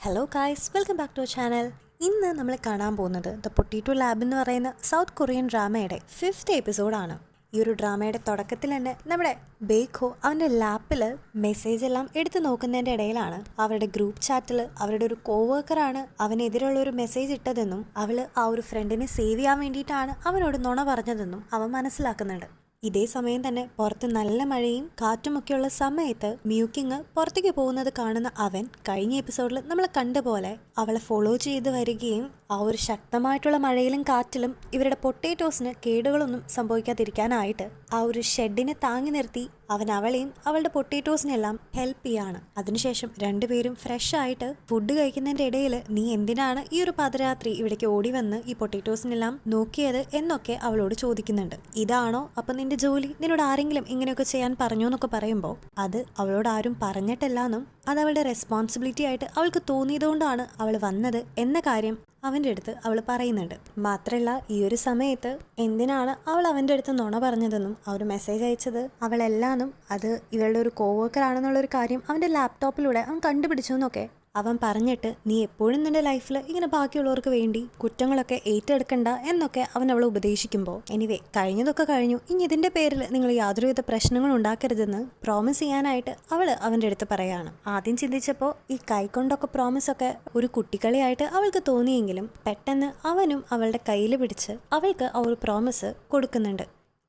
Hello guys, welcome back to channel. ഇന്ന് നമ്മൾ കാണാൻ പോകുന്നത് ദ പൊട്ടേറ്റോ ലാബ് എന്ന് പറയുന്ന സൗത്ത് കൊറിയൻ ഡ്രാമയുടെ 5th എപ്പിസോഡാണ്. ഈ ഒരു ഡ്രാമയുടെ തുടക്കത്തിൽ തന്നെ നമ്മുടെ ബേഖോ അവൻ്റെ ലാപ്പിൽ മെസ്സേജ് എല്ലാം എടുത്തു നോക്കുന്നതിൻ്റെ ഇടയിലാണ് അവരുടെ ഗ്രൂപ്പ് ചാറ്റിൽ അവരുടെ ഒരു കോവർക്കറാണ് അവനെതിരെയുള്ള ഒരു മെസ്സേജ് ഇട്ടതെന്നും അവൾ ആ ഒരു ഫ്രണ്ടിനെ സേവ് ചെയ്യാൻ വേണ്ടിയിട്ടാണ് അവനോട് നുണ പറഞ്ഞതെന്നും അവൻ മനസ്സിലാക്കുന്നുണ്ട്. ഇതേ സമയം തന്നെ പുറത്ത് നല്ല മഴയും കാറ്റുമൊക്കെയുള്ള സമയത്ത് മ്യൂക്കിങ് പുറത്തേക്ക് പോകുന്നത് കാണുന്ന അവൻ കഴിഞ്ഞ എപ്പിസോഡിൽ നമ്മൾ കണ്ട പോലെ അവളെ ഫോളോ ചെയ്ത് വരികയും ആ ഒരു ശക്തമായിട്ടുള്ള മഴയിലും കാറ്റിലും ഇവരുടെ പൊട്ടേറ്റോസിന് കേടുകളൊന്നും സംഭവിക്കാതിരിക്കാനായിട്ട് ആ ഒരു ഷെഡിനെ താങ്ങി നിർത്തി അവൻ അവളെയും അവളുടെ പൊട്ടേറ്റോസിനെല്ലാം ഹെൽപ്പ് ചെയ്യാണ്. അതിനുശേഷം രണ്ടുപേരും ഫ്രഷ് ആയിട്ട് ഫുഡ് കഴിക്കുന്നതിൻ്റെ ഇടയിൽ നീ എന്തിനാണ് ഈ ഒരു പാതിരാത്രി ഇവിടേക്ക് ഓടി വന്ന് ഈ പൊട്ടേറ്റോസിനെല്ലാം നോക്കിയത് എന്നൊക്കെ അവളോട് ചോദിക്കുന്നുണ്ട്. ഇതാണോ അപ്പം നിന്റെ ജോലി? നിന്നോട് ആരെങ്കിലും ഇങ്ങനെയൊക്കെ ചെയ്യാൻ പറഞ്ഞോ എന്നൊക്കെ പറയുമ്പോൾ അത് അവളോട് ആരും പറഞ്ഞിട്ടില്ലാന്നും അത് അവളുടെ റെസ്പോൺസിബിലിറ്റി ആയിട്ട് അവൾക്ക് തോന്നിയതുകൊണ്ടാണ് അവൾ വന്നത് എന്ന കാര്യം അവൻ്റെ അടുത്ത് അവൾ പറയുന്നുണ്ട്. മാത്രമല്ല ഈ ഒരു സമയത്ത് എന്തിനാണ് അവൾ അവൻ്റെ അടുത്ത് നുണ പറഞ്ഞതെന്നും ആ ഒരു മെസ്സേജ് അയച്ചത് അവളെല്ലാന്നും അത് ഇവളുടെ ഒരു കോവർക്കർ ആണെന്നുള്ളൊരു കാര്യം അവൻ്റെ ലാപ്ടോപ്പിലൂടെ അവൻ കണ്ടുപിടിച്ചു എന്നൊക്കെ അവൻ പറഞ്ഞിട്ട് നീ എപ്പോഴും നിന്റെ ലൈഫിൽ ഇങ്ങനെ ബാക്കിയുള്ളവർക്ക് വേണ്ടി കുറ്റങ്ങളൊക്കെ ഏറ്റെടുക്കണ്ട എന്നൊക്കെ അവൻ അവളെ ഉപദേശിക്കുമ്പോൾ എനിവേ കഴിഞ്ഞതൊക്കെ കഴിഞ്ഞു, ഇനി ഇതിൻ്റെ പേരിൽ നിങ്ങൾ യാതൊരുവിധ പ്രശ്നങ്ങളും ഉണ്ടാക്കരുതെന്ന് പ്രോമിസ് ചെയ്യാനായിട്ട് അവൾ അവൻ്റെ അടുത്ത് പറയാണ്. ആദ്യം ചിന്തിച്ചപ്പോൾ ഈ കൈക്കൊണ്ടൊക്കെ പ്രോമിസൊക്കെ ഒരു കുട്ടിക്കളിയായിട്ട് അവൾക്ക് തോന്നിയെങ്കിലും പെട്ടെന്ന് അവനും അവളുടെ കയ്യിൽ പിടിച്ച് അവൾക്ക് ആ ഒരു പ്രോമിസ് കൊടുക്കുന്നുണ്ട്.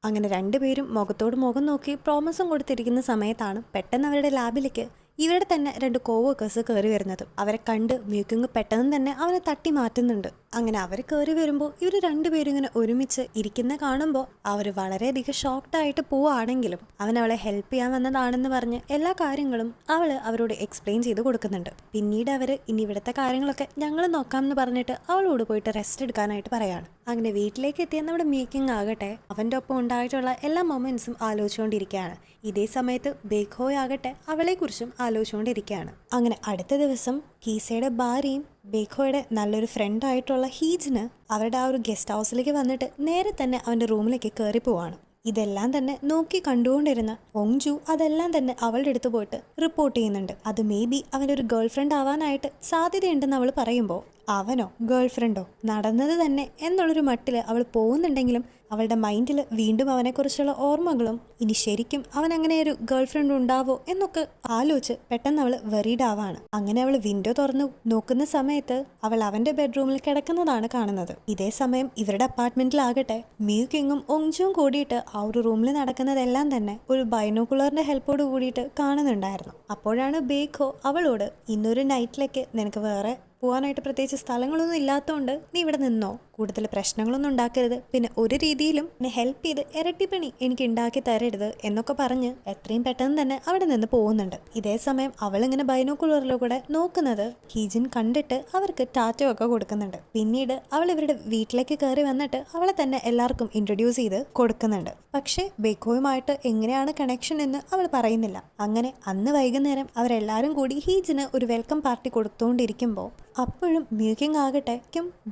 അങ്ങനെ രണ്ടുപേരും മുഖത്തോട് മുഖം നോക്കി പ്രോമിസും കൊടുത്തിരിക്കുന്ന സമയത്താണ് പെട്ടെന്ന് അവരുടെ ലാബിലേക്ക് ഇവരുടെ തന്നെ 2 കോവർക്കേഴ്സ് കയറി വരുന്നത്. അവരെ കണ്ട് മ്യൂക്കിങ് പെട്ടെന്ന് തന്നെ അവനെ തട്ടി മാറ്റുന്നുണ്ട്. അങ്ങനെ അവർ കയറി വരുമ്പോൾ ഇവർ രണ്ടുപേരും ഇങ്ങനെ ഒരുമിച്ച് ഇരിക്കുന്ന കാണുമ്പോൾ അവർ വളരെയധികം ഷോക്ക്ഡായിട്ട് പോവുകയാണെങ്കിലും അവൻ അവളെ ഹെൽപ്പ് ചെയ്യാൻ വന്നതാണെന്ന് പറഞ്ഞ് എല്ലാ കാര്യങ്ങളും അവരോട് എക്സ്പ്ലെയിൻ ചെയ്ത് കൊടുക്കുന്നുണ്ട്. പിന്നീട് അവർ ഇനി ഇവിടുത്തെ കാര്യങ്ങളൊക്കെ ഞങ്ങൾ നോക്കാമെന്ന് പറഞ്ഞിട്ട് അവളോട് പോയിട്ട് റെസ്റ്റ് എടുക്കാനായിട്ട് പറയാണ്. അങ്ങനെ വീട്ടിലേക്ക് എത്തിയ നമ്മുടെ മ്യൂക്കിങ് ആകട്ടെ അവൻ്റെ ഒപ്പം ഉണ്ടായിട്ടുള്ള എല്ലാ മൊമെന്റ്സും ആലോചിച്ചുകൊണ്ടിരിക്കുകയാണ്. ഇതേ സമയത്ത് ബേഖോയാകട്ടെ അവളെക്കുറിച്ചും ആലോചിച്ചുകൊണ്ടിരിക്കുകയാണ്. അങ്ങനെ അടുത്ത ദിവസം കീസയുടെ ഭാര്യയും ബേഖോയുടെ നല്ലൊരു ഫ്രണ്ടായിട്ടുള്ള ഹീജിന് അവരുടെ ആ ഒരു ഗസ്റ്റ് ഹൗസിലേക്ക് വന്നിട്ട് നേരെ തന്നെ അവൻ്റെ റൂമിലേക്ക് കയറി പോവാണ്. ഇതെല്ലാം തന്നെ നോക്കി കണ്ടുകൊണ്ടിരുന്ന ഒങ്ജു അതെല്ലാം തന്നെ അവളുടെ അടുത്ത് പോയിട്ട് റിപ്പോർട്ട് ചെയ്യുന്നുണ്ട്. അത് മേ ബി അവൻ്റെ ഒരു ഗേൾ ഫ്രണ്ട് ആവാനായിട്ട് സാധ്യതയുണ്ടെന്ന് അവൾ പറയുമ്പോൾ അവനോ ഗേൾ ഫ്രണ്ടോ നടന്നത് തന്നെ എന്നുള്ളൊരു മട്ടിൽ അവൾ പോകുന്നുണ്ടെങ്കിലും അവളുടെ മൈൻഡിൽ വീണ്ടും അവനെക്കുറിച്ചുള്ള ഓർമ്മകളും ഇനി ശരിക്കും അവൻ അങ്ങനെ ഒരു ഗേൾ ഫ്രണ്ട് ഉണ്ടാവോ എന്നൊക്കെ ആലോചിച്ച് പെട്ടെന്ന് അവൾ വെറീഡ് ആവാണ്. അങ്ങനെ അവൾ വിൻഡോ തുറന്ന് നോക്കുന്ന സമയത്ത് അവൾ അവൻ്റെ ബെഡ്റൂമിൽ കിടക്കുന്നതാണ് കാണുന്നത്. ഇതേ സമയം ഇവരുടെ അപ്പാർട്ട്മെന്റിലാകട്ടെ മ്യൂക്കിങ്ങും ഒങ്ജുവും കൂടിയിട്ട് ആ ഒരു റൂമിൽ നടക്കുന്നതെല്ലാം തന്നെ ഒരു ബൈനോക്കുലറിന്റെ ഹെൽപ്പോട് കൂടിയിട്ട് കാണുന്നുണ്ടായിരുന്നു. അപ്പോഴാണ് ബേഖോ അവളോട് ഇന്നൊരു നൈറ്റിലേക്ക് നിനക്ക് വേറെ പോകാനായിട്ട് പ്രത്യേകിച്ച് സ്ഥലങ്ങളൊന്നും ഇല്ലാത്തതുകൊണ്ട് നീ ഇവിടെ നിന്നോ, കൂടുതൽ പ്രശ്നങ്ങളൊന്നും ഉണ്ടാക്കരുത്, പിന്നെ ഒരു രീതിയിലും എന്നെ ഹെൽപ്പ് ചെയ്ത് ഇരട്ടിപ്പണി എനിക്ക് ഉണ്ടാക്കി തരരുത് എന്നൊക്കെ പറഞ്ഞ് എത്രയും പെട്ടെന്ന് തന്നെ അവിടെ നിന്ന് പോകുന്നുണ്ട്. ഇതേ സമയം അവളിങ്ങനെ ബൈനോക്കുലറിലൂടെ നോക്കുന്നത് ഹീജിൻ കണ്ടിട്ട് അവർക്ക് ടാറ്റോ ഒക്കെ കൊടുക്കുന്നുണ്ട്. പിന്നീട് അവൾ ഇവരുടെ വീട്ടിലേക്ക് കയറി വന്നിട്ട് അവളെ തന്നെ എല്ലാവർക്കും ഇൻട്രൊഡ്യൂസ് ചെയ്ത് കൊടുക്കുന്നുണ്ട്. പക്ഷേ ബേഖോയുമായിട്ട് എങ്ങനെയാണ് കണക്ഷൻ എന്ന് അവൾ പറയുന്നില്ല. അങ്ങനെ അന്ന് വൈകുന്നേരം അവരെല്ലാവരും കൂടി ഹീജിന് ഒരു വെൽക്കം പാർട്ടി കൊടുത്തുകൊണ്ടിരിക്കുമ്പോൾ അപ്പോഴും മ്യൂക്കിങ് ആകട്ടെ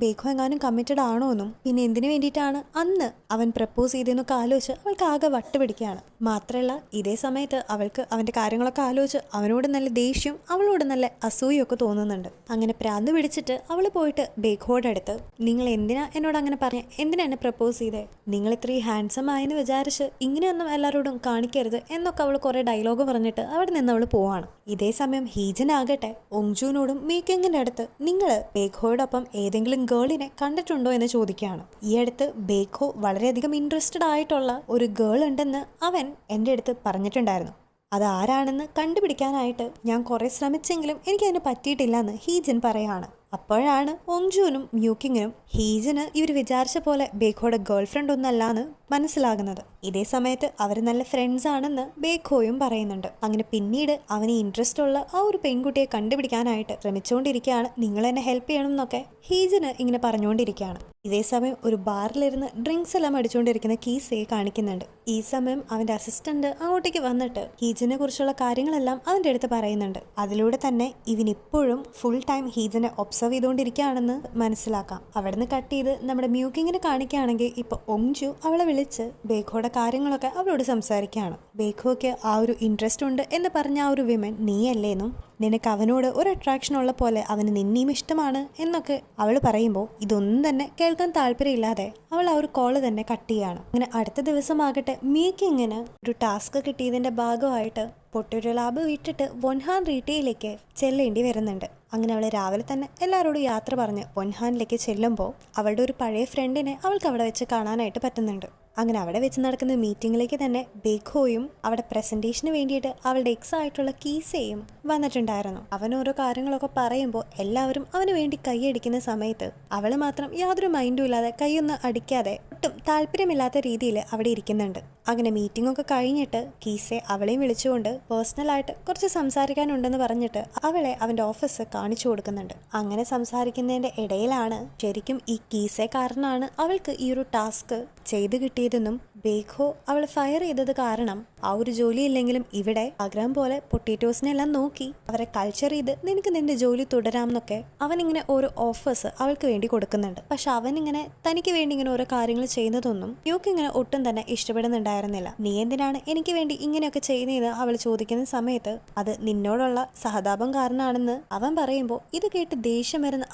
ബേഖോ എങ്ങാനും കമ്മിറ്റഡ് ആണോ എന്നും പിന്നെ എന്തിനു വേണ്ടിയിട്ടാണ് അന്ന് അവൻ പ്രപ്പോസ് ചെയ്തെന്നൊക്കെ ആലോചിച്ച് അവൾക്ക് ആകെ വട്ടുപിടിക്കുകയാണ്. മാത്രമല്ല ഇതേ സമയത്ത് അവൾക്ക് അവൻ്റെ കാര്യങ്ങളൊക്കെ ആലോചിച്ച് അവനോട് നല്ല ദേഷ്യവും അവളോട് നല്ല അസൂയൊക്കെ തോന്നുന്നുണ്ട്. അങ്ങനെ പ്രാന്ത് പിടിച്ചിട്ട് അവൾ പോയിട്ട് ബേഖോയുടെ അടുത്ത് നിങ്ങൾ എന്തിനാ എന്നോട് അങ്ങനെ പറഞ്ഞ, എന്തിനാ എന്നെ പ്രപ്പോസ് ചെയ്തേ, നിങ്ങൾ ഇത്രയും ഹാൻസം ആയെന്ന് വിചാരിച്ച് ഇങ്ങനെയൊന്നും എല്ലാവരോടും കാണിക്കരുത് എന്നൊക്കെ അവൾ കുറേ ഡയലോഗ് പറഞ്ഞിട്ട് അവിടെ നിന്ന് അവൾ പോവാണ്. ഇതേ സമയം ഹീജനാകട്ടെ ഒങ്ജുവിനോടും മ്യൂക്കിങ്ങിൻ്റെ അടുത്ത് നിങ്ങൾ ബേഖോയോടൊപ്പം ഏതെങ്കിലും ഗേളിനെ കണ്ടിട്ടുണ്ടോ എന്ന് ചോദിക്കുകയാണ്. ഈ അടുത്ത് ബേഖോ വളരെയധികം ഇൻട്രസ്റ്റഡ് ആയിട്ടുള്ള ഒരു ഗേൾ ഉണ്ടെന്ന് അവൻ എൻ്റെ അടുത്ത് പറഞ്ഞിട്ടുണ്ടായിരുന്നു. അത് ആരാണെന്ന് കണ്ടുപിടിക്കാനായിട്ട് ഞാൻ കുറേ ശ്രമിച്ചെങ്കിലും എനിക്കതിന് പറ്റിയിട്ടില്ല എന്ന് ഹീജൻ പറയാണ്. അപ്പോഴാണ് ഒങ്ജുവിനും മ്യൂക്കിങ്ങിനും ഹീജിന് ഇവർ വിചാരിച്ച പോലെ ബേഖോയുടെ ഗേൾ ഫ്രണ്ട് ഒന്നല്ലാന്ന് മനസ്സിലാകുന്നത്. ഇതേ സമയത്ത് അവർ നല്ല ഫ്രണ്ട്സ് ആണെന്ന് ബേഖോയും പറയുന്നുണ്ട്. അങ്ങനെ പിന്നീട് അവന് ഇൻട്രസ്റ്റ് ഉള്ള ആ ഒരു പെൺകുട്ടിയെ കണ്ടുപിടിക്കാനായിട്ട് ശ്രമിച്ചുകൊണ്ടിരിക്കുകയാണ്. നിങ്ങൾ എന്നെ ഹെൽപ്പ് ചെയ്യണം എന്നൊക്കെ ഹീജിന് ഇങ്ങനെ പറഞ്ഞുകൊണ്ടിരിക്കുകയാണ്. ഇതേ സമയം ഒരു ബാറിലിരുന്ന് ഡ്രിങ്ക്സ് എല്ലാം അടിച്ചുകൊണ്ടിരിക്കുന്ന കീസയെ കാണിക്കുന്നുണ്ട്. ഈ സമയം അവൻ്റെ അസിസ്റ്റന്റ് അങ്ങോട്ടേക്ക് വന്നിട്ട് ഹീജിനെ കുറിച്ചുള്ള കാര്യങ്ങളെല്ലാം അവൻ്റെ അടുത്ത് പറയുന്നുണ്ട്. അതിലൂടെ തന്നെ ഇവനിപ്പോഴും ഫുൾ ടൈം ഹീജിനെ ഒബ്സർവ് ചെയ്തുകൊണ്ടിരിക്കുകയാണെന്ന് മനസ്സിലാക്കാം. അവിടുന്ന് കട്ട് ചെയ്ത് നമ്മുടെ മ്യൂക്കിങ്ങിനെ കാണിക്കുകയാണെങ്കിൽ ഇപ്പോൾ ഒങ്ജു അവളെ വിളിച്ച് ബേഖോയുടെ കാര്യങ്ങളൊക്കെ അവളോട് സംസാരിക്കുകയാണ്. ബേഖോയ്ക്ക് ആ ഒരു ഇൻട്രസ്റ്റ് ഉണ്ട് എന്ന് പറഞ്ഞ ആ ഒരു വിമൻ നീയല്ലേന്നും നിനക്ക് അവനോട് ഒരു അട്രാക്ഷൻ ഉള്ള പോലെ അവന് നിന്നെയും ഇഷ്ടമാണ് എന്നൊക്കെ അവൾ പറയുമ്പോൾ ഇതൊന്നും തന്നെ കേൾക്കാൻ താല്പര്യമില്ലാതെ അവൾ ആ ഒരു കോള് തന്നെ കട്ട് ചെയ്യാണ്. അങ്ങനെ അടുത്ത ദിവസമാകട്ടെ മീക്കിങ്ങിന് ഒരു ടാസ്ക് കിട്ടിയതിന്റെ ഭാഗമായിട്ട് പൊട്ടിറ്റോ ലാബ് വിട്ടിട്ട് വൊൻഹാൻ റീറ്റയിലേക്ക് ചെല്ലേണ്ടി വരുന്നുണ്ട്. അങ്ങനെ അവൾ രാവിലെ തന്നെ എല്ലാവരോടും യാത്ര പറഞ്ഞ് വൊൻഹാനിലേക്ക് ചെല്ലുമ്പോൾ അവളുടെ ഒരു പഴയ ഫ്രണ്ടിനെ അവൾക്ക് അവിടെ വെച്ച് കാണാനായിട്ട് പറ്റുന്നുണ്ട്. അങ്ങനെ അവിടെ വെച്ച് നടക്കുന്ന മീറ്റിങ്ങിലേക്ക് തന്നെ ബേഖോയും അവിടെ പ്രസന്റേഷന് വേണ്ടിയിട്ട് അവളുടെ എക്സ് ആയിട്ടുള്ള കീസയും വന്നിട്ടുണ്ടായിരുന്നു. അവൻ ഓരോ കാര്യങ്ങളൊക്കെ പറയുമ്പോൾ എല്ലാവരും അവന് വേണ്ടി കൈയടിക്കുന്ന സമയത്ത് അവൾ മാത്രം യാതൊരു മൈൻഡും ഇല്ലാതെ കൈയൊന്നും അടിക്കാതെ ഒട്ടും താല്പര്യമില്ലാത്ത രീതിയിൽ അവിടെ ഇരിക്കുന്നുണ്ട്. അങ്ങനെ മീറ്റിംഗ് ഒക്കെ കഴിഞ്ഞിട്ട് കീസെ അവളെയും വിളിച്ചുകൊണ്ട് പേഴ്സണലായിട്ട് കുറച്ച് സംസാരിക്കാനുണ്ടെന്ന് പറഞ്ഞിട്ട് അവളെ അവൻ്റെ ഓഫീസ് കാണിച്ചു കൊടുക്കുന്നുണ്ട്. അങ്ങനെ സംസാരിക്കുന്നതിൻ്റെ ഇടയിലാണ് ശരിക്കും ഈ കീസെ കാരണമാണ് അവൾക്ക് ഈ ഒരു ടാസ്ക് ചെയ്തു കിട്ടിയതെന്നും ബേഖോ അവൾ ഫയർ ചെയ്തത് കാരണം ആ ഒരു ജോലി ഇല്ലെങ്കിലും ഇവിടെ ആഗ്രഹം പോലെ പൊട്ടേറ്റോസിനെല്ലാം നോക്കി അവരെ കൾച്ചർ ചെയ്ത് നിനക്ക് നിന്റെ ജോലി തുടരാമെന്നൊക്കെ അവനിങ്ങനെ ഓരോ ഓഫേഴ്സ് അവൾക്ക് വേണ്ടി കൊടുക്കുന്നുണ്ട്. പക്ഷെ അവനിങ്ങനെ തനിക്ക് വേണ്ടി ഇങ്ങനെ ഓരോ കാര്യങ്ങൾ ചെയ്യുന്നതൊന്നും യോക്ക് ഇങ്ങനെ ഒട്ടും തന്നെ ഇഷ്ടപ്പെടുന്നുണ്ടായിരുന്നില്ല. നീ എന്തിനാണ് എനിക്ക് വേണ്ടി ഇങ്ങനെയൊക്കെ ചെയ്യുന്നതെന്ന് അവൾ ചോദിക്കുന്ന സമയത്ത് അത് നിന്നോടുള്ള സഹതാപം കാരണമാണെന്ന് അവൻ പറയുമ്പോൾ ഇത് കേട്ട് ദേഷ്യം വരുന്ന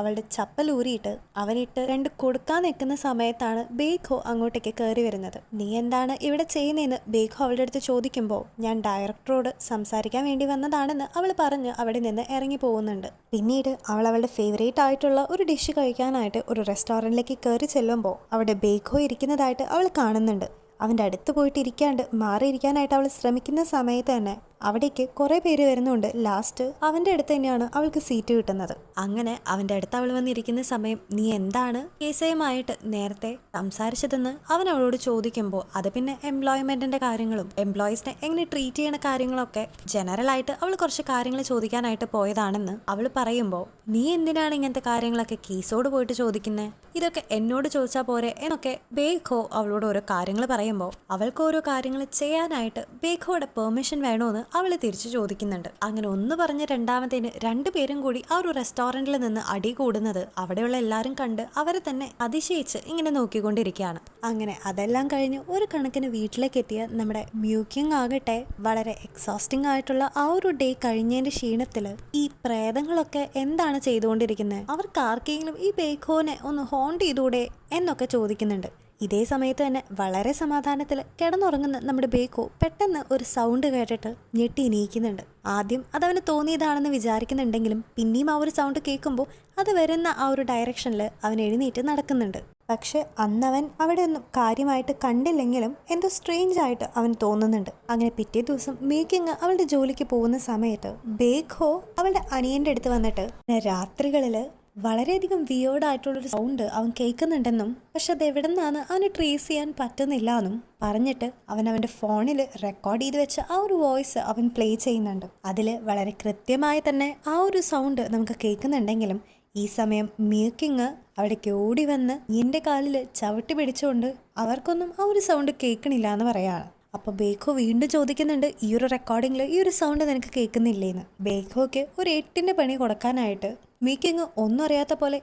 അവളുടെ ചപ്പൽ ഊരിയിട്ട് അവനിട്ട് രണ്ട് കൊടുക്കാൻ നിൽക്കുന്ന സമയത്താണ് ബേഖോ അങ്ങോട്ടേക്ക് കയറി വരുന്നത്. നീ എന്താണ് ഇവിടെ ചെയ്യുന്നതെന്ന് ബേഖോ അവളുടെ അടുത്ത് ചോദിക്കുമ്പോൾ ഞാൻ ഡയറക്ടറോട് സംസാരിക്കാൻ വേണ്ടി വന്നതാണെന്ന് അവൾ പറഞ്ഞ് അവിടെ നിന്ന് ഇറങ്ങി പോകുന്നുണ്ട്. പിന്നീട് അവൾ അവളുടെ ഫേവറേറ്റ് ആയിട്ടുള്ള ഒരു ഡിഷ് കഴിക്കാനായിട്ട് ഒരു റെസ്റ്റോറൻറ്റിലേക്ക് കയറി ചെല്ലുമ്പോൾ അവിടെ ബേഖോ ഇരിക്കുന്നതായിട്ട് അവൾ കാണുന്നുണ്ട്. അവൻ്റെ അടുത്ത് പോയിട്ട് ഇരിക്കാണ്ട് മാറിയിരിക്കാനായിട്ട് അവൾ ശ്രമിക്കുന്ന സമയത്ത് തന്നെ അവിടേക്ക് കുറേ പേര് വരുന്നുണ്ട്. ലാസ്റ്റ് അവൻ്റെ അടുത്ത് തന്നെയാണ് അവൾക്ക് സീറ്റ് കിട്ടുന്നത്. അങ്ങനെ അവൻ്റെ അടുത്ത് അവൾ വന്നിരിക്കുന്ന സമയം നീ എന്താണ് കേസയുമായിട്ട് നേരത്തെ സംസാരിച്ചതെന്ന് അവൻ അവളോട് ചോദിക്കുമ്പോൾ അത് പിന്നെ എംപ്ലോയ്മെൻറ്റിൻ്റെ കാര്യങ്ങളും എംപ്ലോയീസിനെ എങ്ങനെ ട്രീറ്റ് ചെയ്യണ കാര്യങ്ങളൊക്കെ ജനറലായിട്ട് അവൾ കുറച്ച് കാര്യങ്ങൾ ചോദിക്കാനായിട്ട് പോയതാണെന്ന് അവൾ പറയുമ്പോൾ നീ എന്തിനാണ് ഇങ്ങനത്തെ കാര്യങ്ങളൊക്കെ കേസോട് പോയിട്ട് ചോദിക്കുന്നത്, ഇതൊക്കെ എന്നോട് ചോദിച്ചാൽ പോരെ എന്നൊക്കെ ബേഖോ അവളോട് ഓരോ കാര്യങ്ങൾ പറയുമ്പോൾ അവൾക്ക് ഓരോ കാര്യങ്ങൾ ചെയ്യാനായിട്ട് ബേഖോയുടെ പെർമിഷൻ വേണോന്ന് അവൾ തിരിച്ചു ചോദിക്കുന്നുണ്ട്. അങ്ങനെ ഒന്ന് പറഞ്ഞ് രണ്ടാമത്തേന് രണ്ടുപേരും കൂടി ആ ഒരു റെസ്റ്റോറൻറ്റിൽ നിന്ന് അടി കൂടുന്നത് അവിടെയുള്ള എല്ലാവരും കണ്ട് അവരെ തന്നെ അതിശയിച്ച് ഇങ്ങനെ നോക്കിക്കൊണ്ടിരിക്കുകയാണ്. അങ്ങനെ അതെല്ലാം കഴിഞ്ഞ് ഒരു കണക്കിന് വീട്ടിലേക്ക് എത്തിയ നമ്മുടെ മ്യൂക്കിങ് ആകട്ടെ വളരെ എക്സോസ്റ്റിംഗ് ആയിട്ടുള്ള ആ ഒരു ഡേ കഴിഞ്ഞതിന്റെ ക്ഷീണത്തിൽ ഈ പ്രേതങ്ങളൊക്കെ എന്താണ് ചെയ്തുകൊണ്ടിരിക്കുന്നത്, അവർക്ക് ആർക്കെങ്കിലും ഈ ബേഖോനെ ഒന്ന് ഹോണ്ട് ചെയ്തൂടെ എന്നൊക്കെ ചോദിക്കുന്നുണ്ട്. ഇതേ സമയത്ത് തന്നെ വളരെ സമാധാനത്തിൽ കിടന്നുറങ്ങുന്ന നമ്മുടെ ബേഖോ പെട്ടെന്ന് ഒരു സൗണ്ട് കേട്ടിട്ട് ഞെട്ടി എണീക്കുന്നുണ്ട്. ആദ്യം അതവന് തോന്നിയതാണെന്ന് വിചാരിക്കുന്നുണ്ടെങ്കിലും പിന്നെയും ആ ഒരു സൗണ്ട് കേൾക്കുമ്പോൾ അത് വരുന്ന ആ ഒരു ഡയറക്ഷനിൽ അവൻ എഴുന്നേറ്റ് നടക്കുന്നുണ്ട്. പക്ഷെ അന്നവൻ അവിടെ ഒന്നും കാര്യമായിട്ട് കണ്ടില്ലെങ്കിലും എന്തോ സ്ട്രേഞ്ച് ആയിട്ട് അവൻ തോന്നുന്നുണ്ട്. അങ്ങനെ പിറ്റേ ദിവസം മേക്കിങ് അവളുടെ ജോലിക്ക് പോകുന്ന സമയത്ത് ബേഖോ അവളുടെ അനിയൻ്റെ അടുത്ത് വന്നിട്ട് രാത്രികളിൽ വളരെയധികം വിയേർഡായിട്ടുള്ളൊരു സൗണ്ട് അവൻ കേൾക്കുന്നുണ്ടെന്നും പക്ഷെ അത് എവിടെ നിന്നാണ് അവന് ട്രേസ് ചെയ്യാൻ പറ്റുന്നില്ല എന്നും പറഞ്ഞിട്ട് അവൻ്റെ ഫോണിൽ റെക്കോർഡ് ചെയ്ത് വെച്ച ആ ഒരു വോയിസ് അവൻ പ്ലേ ചെയ്യുന്നുണ്ട്. അതിൽ വളരെ കൃത്യമായി തന്നെ ആ ഒരു സൗണ്ട് നമുക്ക് കേൾക്കുന്നുണ്ടെങ്കിലും ഈ സമയം മ്യൂക്കിങ് അവിടേക്ക് ഓടി വന്ന് എൻ്റെ കാലിൽ ചവിട്ടി പിടിച്ചുകൊണ്ട് അവർക്കൊന്നും ആ ഒരു സൗണ്ട് കേൾക്കണില്ല എന്ന് പറയാണ്. അപ്പോൾ ബേഖോ വീണ്ടും ചോദിക്കുന്നുണ്ട് ഈ ഒരു റെക്കോർഡിങ്ങിൽ ഈ ഒരു സൗണ്ട് നിനക്ക് കേൾക്കുന്നില്ലേന്ന്. ബേഖോയ്ക്ക് ഒരു 8ന്റെ പണി കൊടുക്കാനായിട്ട് മ്യൂക്കിങ് ഒന്നും അറിയാത്ത പോലെ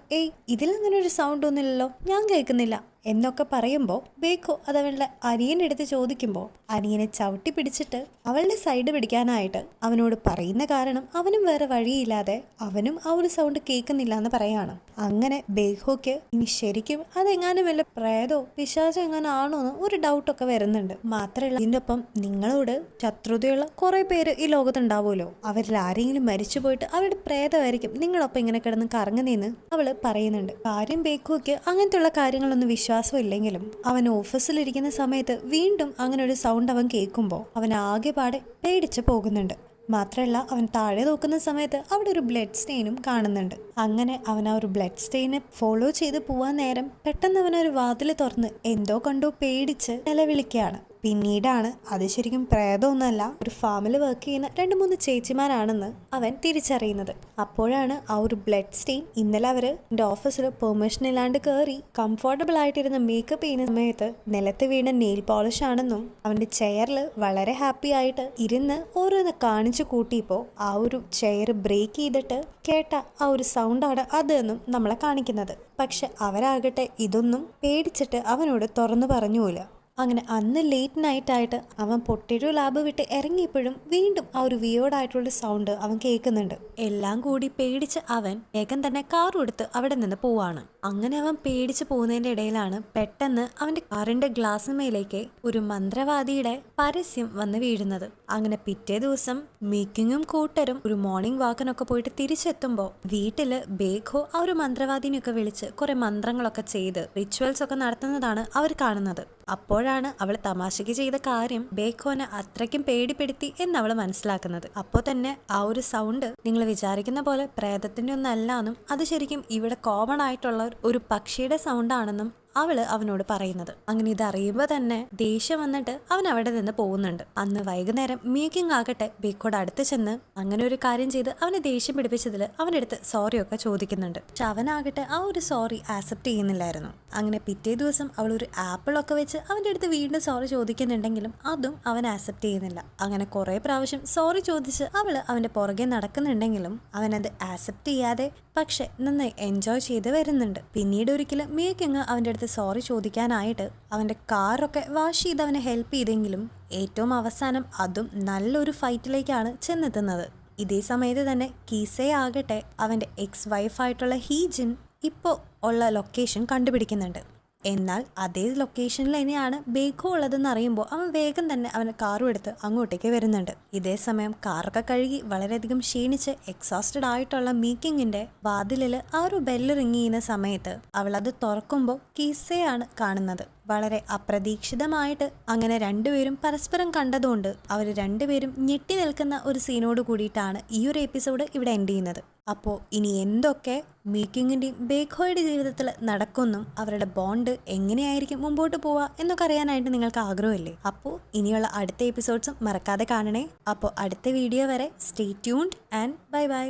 ഇതിലങ്ങനെ ഒരു സൗണ്ട് ഒന്നുമില്ലല്ലോ, ഞാൻ കേൾക്കുന്നില്ല എന്നൊക്കെ പറയുമ്പോൾ ബേഖോ അത് അവളുടെ അനിയനെടുത്ത് ചോദിക്കുമ്പോൾ അനിയനെ ചവിട്ടി പിടിച്ചിട്ട് അവളുടെ സൈഡ് പിടിക്കാനായിട്ട് അവനോട് പറയുന്ന കാരണം അവനും വേറെ വഴിയില്ലാതെ അവനും ആ ഒരു സൗണ്ട് കേൾക്കുന്നില്ല എന്ന് പറയാണ്. അങ്ങനെ ബേഖോയ്ക്ക് ഇനി ശരിക്കും അതെങ്ങാനും വല്ല പ്രേതോ പിശാചോ എങ്ങാനും ആണോ എന്ന് ഒരു ഡൗട്ടൊക്കെ വരുന്നുണ്ട്. മാത്രമല്ല ഇതിൻ്റെ ഒപ്പം നിങ്ങളോട് ശത്രുതയുള്ള കുറെ പേര് ഈ ലോകത്തുണ്ടാവുമല്ലോ, അവരിൽ ആരെങ്കിലും മരിച്ചു പോയിട്ട് അവരുടെ പ്രേതമായിരിക്കും നിങ്ങളൊപ്പം ഇങ്ങനെ കിടന്ന് കറങ്ങുന്നതെന്ന് അവള് പറയുന്നുണ്ട്. കാര്യം ബേഖോയ്ക്ക് അങ്ങനത്തെയുള്ള കാര്യങ്ങളൊന്നും വിശ്വാസമില്ലെങ്കിലും അവൻ ഓഫീസിലിരിക്കുന്ന സമയത്ത് വീണ്ടും അങ്ങനെ ഒരു സൗണ്ട് അവൻ കേൾക്കുമ്പോൾ അവൻ ആകെപ്പാടെ പേടിച്ച് പോകുന്നുണ്ട്. മാത്രമല്ല അവൻ താഴെ നോക്കുന്ന സമയത്ത് അവിടെ ഒരു ബ്ലഡ് സ്റ്റെയിനും കാണുന്നുണ്ട്. അങ്ങനെ അവൻ ആ ഒരു ബ്ലഡ് സ്റ്റെയിനെ ഫോളോ ചെയ്ത് പോവാൻ നേരം പെട്ടെന്ന് അവനൊരു വാതിൽ തുറന്ന് എന്തോ കണ്ടോ പേടിച്ച് നിലവിളിക്കുകയാണ്. പിന്നീടാണ് അത് ശരിക്കും പ്രേതമൊന്നുമല്ല, ഒരു ഫാമിൽ വർക്ക് ചെയ്യുന്ന 2-3 ചേച്ചിമാരാണെന്ന് അവൻ തിരിച്ചറിയുന്നത്. അപ്പോഴാണ് ആ ഒരു ബ്ലഡ് സ്റ്റെയിൻ ഇന്നലെ അവർ എൻ്റെ ഓഫീസിൽ പെർമിഷൻ ഇല്ലാണ്ട് കയറി കംഫർട്ടബിൾ ആയിട്ടിരുന്ന മേക്കപ്പ് ചെയ്യുന്ന സമയത്ത് നിലത്ത് വീണ നെയിൽ പോളിഷ് ആണെന്നും അവൻ്റെ ചെയറിൽ വളരെ ഹാപ്പി ആയിട്ട് ഇരുന്ന് ഓരോന്ന് കാണിച്ചു കൂട്ടിയപ്പോൾ ആ ഒരു ചെയർ ബ്രേക്ക് ചെയ്തിട്ട് കേട്ട ആ ഒരു സൗണ്ടാണ് അതെന്നും നമ്മളെ കാണിക്കുന്നത്. പക്ഷെ അവരാകട്ടെ ഇതൊന്നും പേടിച്ചിട്ട് അവനോട് തുറന്നു പറഞ്ഞുമില്ല. അങ്ങനെ അന്ന് ലേറ്റ് നൈറ്റ് ആയിട്ട് അവൻ പൊട്ടറ്റോ ലാബ് വിട്ട് ഇറങ്ങിയപ്പോഴും വീണ്ടും ആ ഒരു വിയേർഡായിട്ടുള്ള സൗണ്ട് അവൻ കേൾക്കുന്നുണ്ട്. എല്ലാം കൂടി പേടിച്ച് അവൻ വേഗം തന്നെ കാറും എടുത്ത് അവിടെ നിന്ന് പോവാണ്. അങ്ങനെ അവൻ പേടിച്ച് പോകുന്നതിന്റെ ഇടയിലാണ് പെട്ടെന്ന് അവന്റെ കാറിന്റെ ഗ്ലാസ്സിന്മേലേക്ക് ഒരു മന്ത്രവാദിയുടെ പരസ്യം വന്ന് വീഴുന്നത്. അങ്ങനെ പിറ്റേ ദിവസം മീക്കിങ്ങും കൂട്ടരും ഒരു മോർണിംഗ് വാക്കിനൊക്കെ പോയിട്ട് തിരിച്ചെത്തുമ്പോൾ വീട്ടില് ബേഖോ ആ ഒരു മന്ത്രവാദിനെയൊക്കെ വിളിച്ച് കുറെ മന്ത്രങ്ങളൊക്കെ ചെയ്ത് റിച്വൽസ് ഒക്കെ നടത്തുന്നതാണ് അവർ കാണുന്നത്. അപ്പോഴാണ് അവൾ തമാശയ്ക്ക് ചെയ്ത കാര്യം ബേഖോനെ അത്രയ്ക്കും പേടിപ്പെടുത്തി എന്നവൾ മനസ്സിലാക്കുന്നത്. അപ്പോൾ തന്നെ ആ ഒരു സൗണ്ട് നിങ്ങൾ വിചാരിക്കുന്ന പോലെ പ്രേതത്തിന്റെ ഒന്നല്ലാന്നും അത് ശരിക്കും ഇവിടെ കോമൺ ആയിട്ടുള്ള ഒരു പക്ഷിയുടെ സൗണ്ടാണെന്നും അവള് അവനോട് പറയുന്നത്. അങ്ങനെ ഇതറിയുമ്പോൾ തന്നെ ദേഷ്യം വന്നിട്ട് അവൻ അവിടെ നിന്ന് പോകുന്നുണ്ട്. അന്ന് വൈകുന്നേരം മീക്കിംഗ് ആകട്ടെ ബേക്കോട് അടുത്ത് ചെന്ന് അങ്ങനെ ഒരു കാര്യം ചെയ്ത് അവനെ ദേഷ്യം പിടിപ്പിച്ചതിൽ അവൻ്റെ അടുത്ത് സോറി ഒക്കെ ചോദിക്കുന്നുണ്ട്. പക്ഷെ അവനാകട്ടെ ആ ഒരു സോറി ആക്സെപ്റ്റ് ചെയ്യുന്നില്ലായിരുന്നു. അങ്ങനെ പിറ്റേ ദിവസം അവൾ ഒരു ആപ്പിളൊക്കെ വെച്ച് അവൻ്റെ അടുത്ത് വീണ്ടും സോറി ചോദിക്കുന്നുണ്ടെങ്കിലും അതും അവൻ ആക്സെപ്റ്റ് ചെയ്യുന്നില്ല. അങ്ങനെ കുറെ പ്രാവശ്യം സോറി ചോദിച്ച് അവള് അവന്റെ പുറകെ നടക്കുന്നുണ്ടെങ്കിലും അവനത് ആക്സെപ്റ്റ് ചെയ്യാതെ പക്ഷെ നന്നായി എൻജോയ് ചെയ്ത് വരുന്നുണ്ട്. പിന്നീട് ഒരിക്കലും മീക്കിങ് അവൻ്റെ അടുത്ത് സോറി ചോദിക്കാനായിട്ട് അവൻ്റെ കാറൊക്കെ വാഷ് ചെയ്ത് അവനെ ഹെൽപ്പ് ചെയ്തെങ്കിലും ഏറ്റവും അവസാനം അതും നല്ലൊരു ഫൈറ്റിലേക്കാണ് ചെന്നെത്തുന്നത്. ഇതേ സമയത്ത് തന്നെ കീസേ ആകട്ടെ അവൻ്റെ എക്സ് വൈഫായിട്ടുള്ള ഹീജിൻ ഇപ്പോൾ ഉള്ള ലൊക്കേഷൻ കണ്ടുപിടിക്കുന്നുണ്ട്. എന്നാൽ അതേ ലൊക്കേഷനിൽ തന്നെയാണ് ബേഖോ ഉള്ളതെന്ന് അറിയുമ്പോൾ അവൻ വേഗം തന്നെ അവൻ്റെ കാറും എടുത്ത് അങ്ങോട്ടേക്ക് വരുന്നുണ്ട്. ഇതേ സമയം കാറൊക്കെ കഴുകി വളരെയധികം ക്ഷീണിച്ച് എക്സോസ്റ്റഡ് ആയിട്ടുള്ള മീക്കിങ്ങിന്റെ വാതിലിൽ ആ ഒരു ബെല്ല് റിങ് ചെയ്യുന്ന സമയത്ത് അവൾ അത് തുറക്കുമ്പോൾ കീസയാണ് കാണുന്നത്. വളരെ അപ്രതീക്ഷിതമായിട്ട് അങ്ങനെ രണ്ടുപേരും പരസ്പരം കണ്ടതുകൊണ്ട് അവർ രണ്ടുപേരും ഞെട്ടി നിൽക്കുന്ന ഒരു സീനോട് കൂടിയിട്ടാണ് ഈ ഒരു എപ്പിസോഡ് ഇവിടെ എൻഡ് ചെയ്യുന്നത്. അപ്പോൾ ഇനി എന്തൊക്കെ മീക്കിങ്ങിൻ്റെയും ബേഖോയുടെ ജീവിതത്തിൽ നടക്കുന്നും അവരുടെ ബോണ്ട് എങ്ങനെയായിരിക്കും മുമ്പോട്ട് പോവുക എന്നൊക്കെ അറിയാനായിട്ട് നിങ്ങൾക്ക് ആഗ്രഹമില്ലേ? അപ്പോൾ ഇനിയുള്ള അടുത്ത എപ്പിസോഡ്സും മറക്കാതെ കാണണേ. അപ്പോൾ അടുത്ത വീഡിയോ വരെ stay tuned and bye bye.